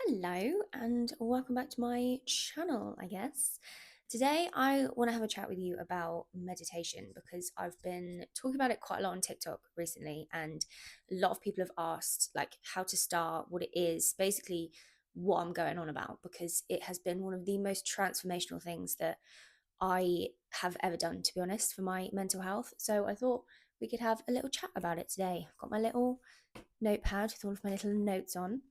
Hello and welcome back to my channel, I guess. Today I want to have a chat with you about meditation because I've been talking about it quite a lot on TikTok recently, and a lot of people have asked like how to start, what it is, basically what I'm going on about, because it has been one of the most transformational things that I have ever done, to be honest, for my mental health. So I thought we could have a little chat about it today. I've got my little notepad with all of my little notes on.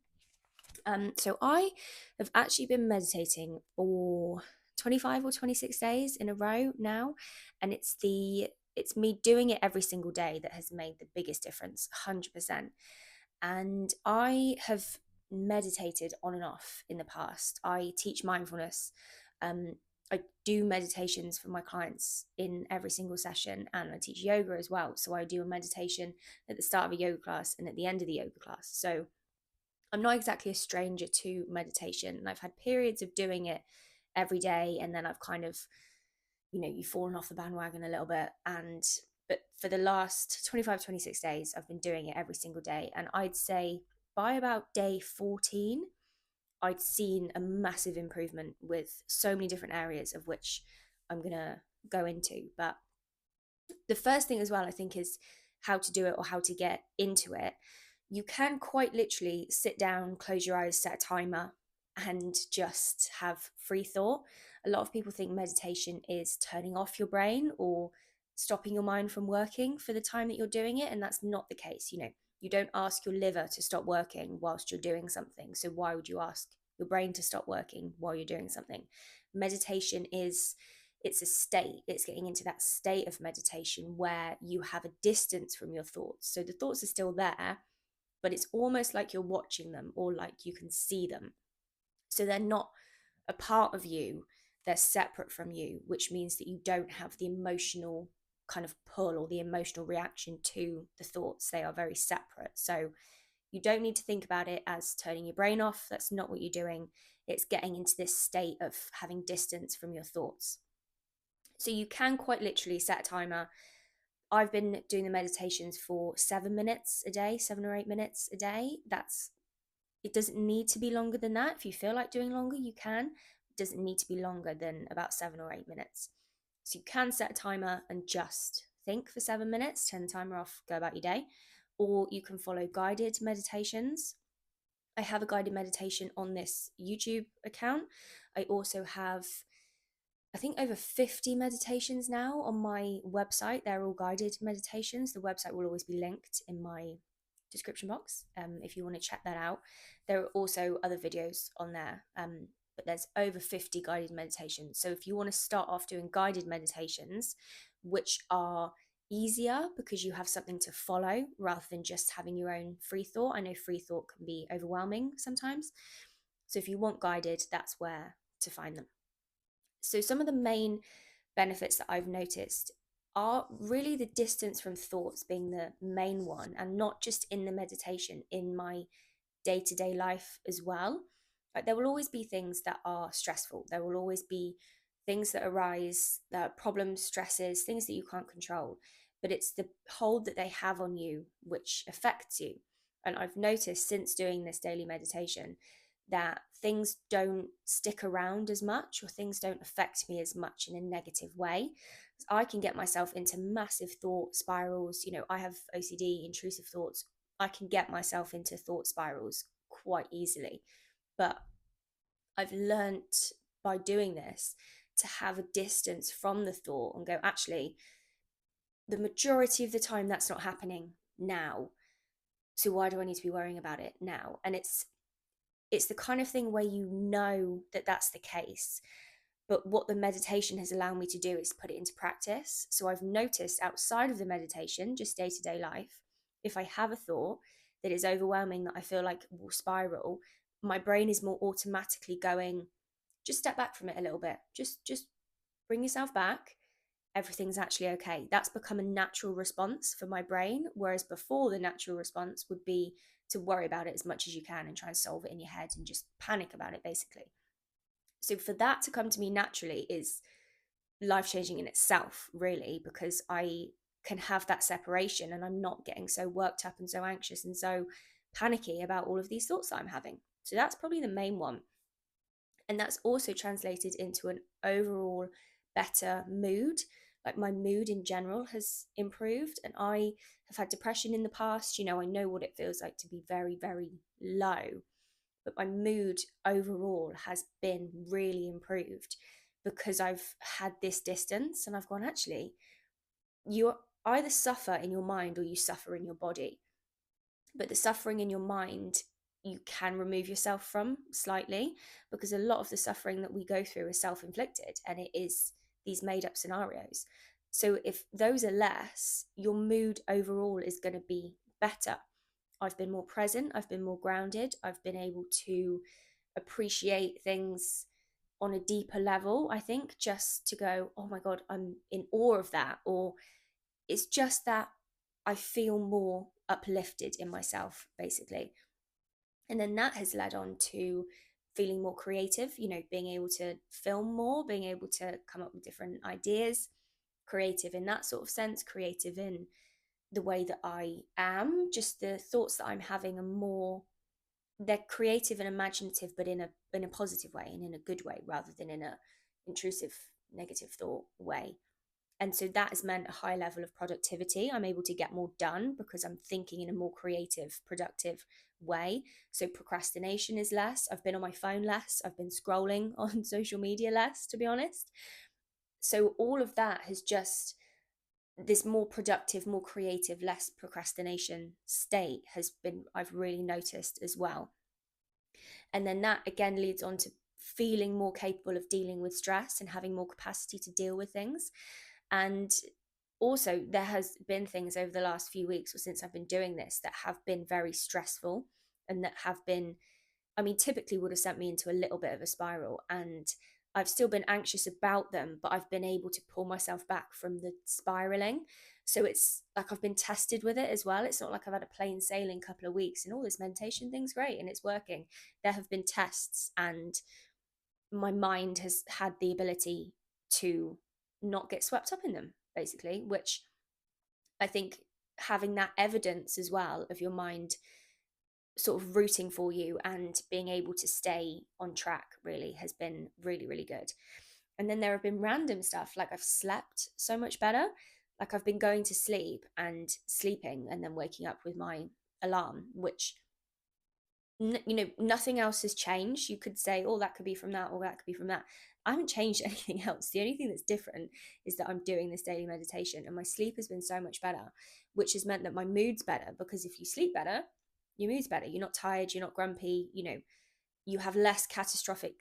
So I have actually been meditating for 25 or 26 days in a row now, and it's me doing it every single day that has made the biggest difference, 100%. And I have meditated on and off in the past. I teach mindfulness. Um, I do meditations for my clients in every single session, and I teach yoga as well. So I do a meditation at the start of a yoga class and at the end of the yoga class. So I'm not exactly a stranger to meditation, and I've had periods of doing it every day, and then I've kind of, you've fallen off the bandwagon a little bit. But for the last 25, 26 days, I've been doing it every single day. And I'd say by about day 14, I'd seen a massive improvement with so many different areas of which I'm going to go into. But the first thing as well, I think, is how to do it or how to get into it. You can quite literally sit down, close your eyes, set a timer, and just have free thought. A lot of people think meditation is turning off your brain or stopping your mind from working for the time that you're doing it. And that's not the case. You don't ask your liver to stop working whilst you're doing something. So why would you ask your brain to stop working while you're doing something? Meditation is it's a state, it's getting into that state of meditation where you have a distance from your thoughts. So the thoughts are still there, but it's almost like you're watching them or like you can see them. So they're not a part of you, they're separate from you, which means that you don't have the emotional kind of pull or the emotional reaction to the thoughts. They are very separate. So you don't need to think about it as turning your brain off. That's not what you're doing. It's getting into this state of having distance from your thoughts. So you can quite literally set a timer. I've been doing the meditations for 7 minutes a day, 7 or 8 minutes a day. It doesn't need to be longer than that. If you feel like doing longer, you can. It doesn't need to be longer than about 7 or 8 minutes. So you can set a timer and just think for 7 minutes, turn the timer off, go about your day. Or you can follow guided meditations. I have a guided meditation on this YouTube account. I also have, I think, over 50 meditations now on my website. They're all guided meditations. The website will always be linked in my description box if you want to check that out. There are also other videos on there, but there's over 50 guided meditations. So if you want to start off doing guided meditations, which are easier because you have something to follow rather than just having your own free thought. I know free thought can be overwhelming sometimes. So if you want guided, that's where to find them. So, some of the main benefits that I've noticed are really the distance from thoughts being the main one, and not just in the meditation, in my day to day life as well. Like, there will always be things that are stressful, there will always be things that arise, problems, stresses, things that you can't control, but it's the hold that they have on you which affects you. And I've noticed since doing this daily meditation that things don't stick around as much or things don't affect me as much in a negative way. I can get myself into massive thought spirals. I have OCD, intrusive thoughts. I can get myself into thought spirals quite easily. But I've learnt by doing this to have a distance from the thought and go, actually, the majority of the time that's not happening now. So why do I need to be worrying about it now? And it's the kind of thing where you know that that's the case, but what the meditation has allowed me to do is put it into practice. So I've noticed outside of the meditation, just day to day life, if I have a thought that is overwhelming, that I feel like will spiral, my brain is more automatically going, just step back from it a little bit, just bring yourself back, everything's actually okay. That's become a natural response for my brain. Whereas before, the natural response would be to worry about it as much as you can and try and solve it in your head and just panic about it, basically. So for that to come to me naturally is life changing in itself, really, because I can have that separation and I'm not getting so worked up and so anxious and so panicky about all of these thoughts that I'm having. So that's probably the main one. And that's also translated into an overall better mood. Like my mood in general has improved. And I have had depression in the past. I know what it feels like to be very, very low. But my mood overall has been really improved because I've had this distance and I've gone, actually, you either suffer in your mind or you suffer in your body. But the suffering in your mind, you can remove yourself from slightly, because a lot of the suffering that we go through is self-inflicted and it is these made up scenarios. So if those are less, your mood overall is going to be better. I've been more present, I've been more grounded, I've been able to appreciate things on a deeper level. I think just to go, oh my God, I'm in awe of that. Or it's just that I feel more uplifted in myself, basically. And then that has led on to feeling more creative, being able to film more, being able to come up with different ideas, creative in that sort of sense, creative in the way that I am, just the thoughts that I'm having are more, they're creative and imaginative, but in a positive way and in a good way, rather than in a intrusive negative thought way. And so that has meant a high level of productivity. I'm able to get more done because I'm thinking in a more creative, productive way. So procrastination is less. I've been on my phone less. I've been scrolling on social media less, to be honest. So all of that has just, this more productive, more creative, less procrastination state has been, I've really noticed as well. And then that again leads on to feeling more capable of dealing with stress and having more capacity to deal with things. And also, there has been things over the last few weeks or since I've been doing this that have been very stressful and that have been, I mean, typically would have sent me into a little bit of a spiral. And I've still been anxious about them, but I've been able to pull myself back from the spiraling. So it's like I've been tested with it as well. It's not like I've had a plain sailing couple of weeks and all this meditation thing's great and it's working. There have been tests, and my mind has had the ability to not get swept up in them, basically, which I think having that evidence as well of your mind sort of rooting for you and being able to stay on track really has been really, really good. And then there have been random stuff, like I've slept so much better. Like I've been going to sleep and sleeping and then waking up with my alarm, which nothing else has changed. You could say, oh, that could be from that, or that could be from that. I haven't changed anything else. The only thing that's different is that I'm doing this daily meditation and my sleep has been so much better, which has meant that my mood's better, because if you sleep better, your mood's better. You're not tired, you're not grumpy, you have less catastrophic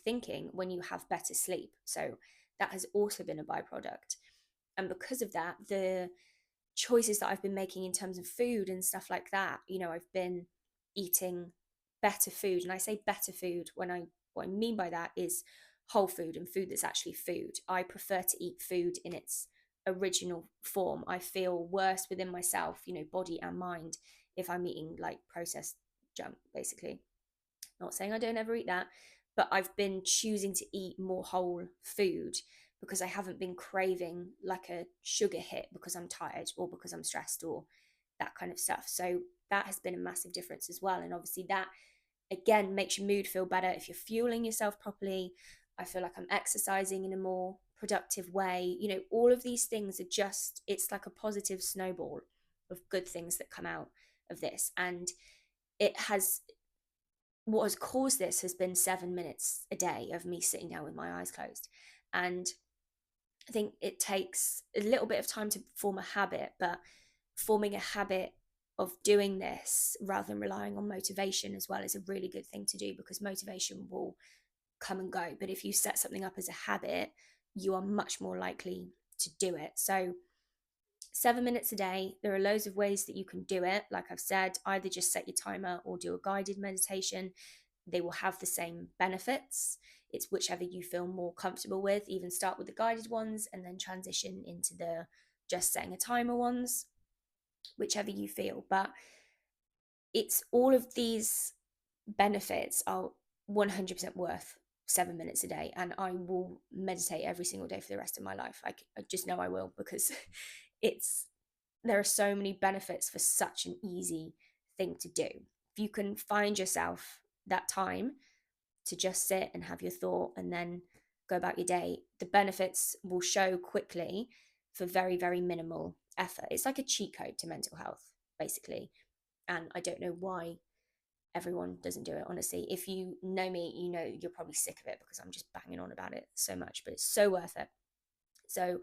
thinking when you have better sleep. So that has also been a byproduct. And because of that, the choices that I've been making in terms of food and stuff like that, I've been eating better food. And I say better food when what I mean by that is whole food and food that's actually food. I prefer to eat food in its original form. I feel worse within myself, body and mind, if I'm eating like processed junk, basically. Not saying I don't ever eat that, but I've been choosing to eat more whole food because I haven't been craving like a sugar hit because I'm tired or because I'm stressed or that kind of stuff. So that has been a massive difference as well. And obviously, that again makes your mood feel better if you're fueling yourself properly. I feel like I'm exercising in a more productive way. All of these things are just, it's like a positive snowball of good things that come out of this. And it has, what has caused this has been 7 minutes a day of me sitting down with my eyes closed. And I think it takes a little bit of time to form a habit, but forming a habit of doing this rather than relying on motivation as well is a really good thing to do, because motivation will come and go. But if you set something up as a habit, you are much more likely to do it. So 7 minutes a day. There are loads of ways that you can do it. Like I've said, either just set your timer or do a guided meditation. They will have the same benefits. It's whichever you feel more comfortable with. Even start with the guided ones and then transition into the just setting a timer ones, whichever you feel. But it's all of these benefits are 100% worth 7 minutes a day. And I will meditate every single day for the rest of my life. I just know I will, because there are so many benefits for such an easy thing to do. if you can find yourself that time to just sit and have your thought and then go about your day, the benefits will show quickly for very, very minimal effort. It's like a cheat code to mental health, basically. And I don't know why everyone doesn't do it, honestly. If you know me, you know you're probably sick of it because I'm just banging on about it so much, but it's so worth it. So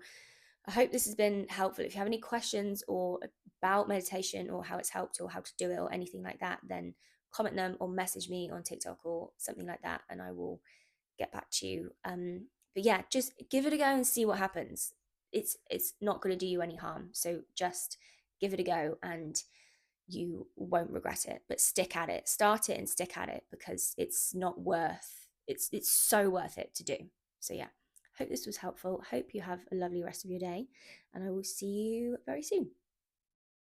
I hope this has been helpful. If you have any questions or about meditation or how it's helped or how to do it or anything like that, then comment them or message me on TikTok or something like that, and I will get back to you. But yeah, just give it a go and see what happens. It's not going to do you any harm, so just give it a go, and you won't regret it. But stick at it, start it, and stick at it because it's not worth. It's so worth it to do. So yeah, hope this was helpful. Hope you have a lovely rest of your day, and I will see you very soon.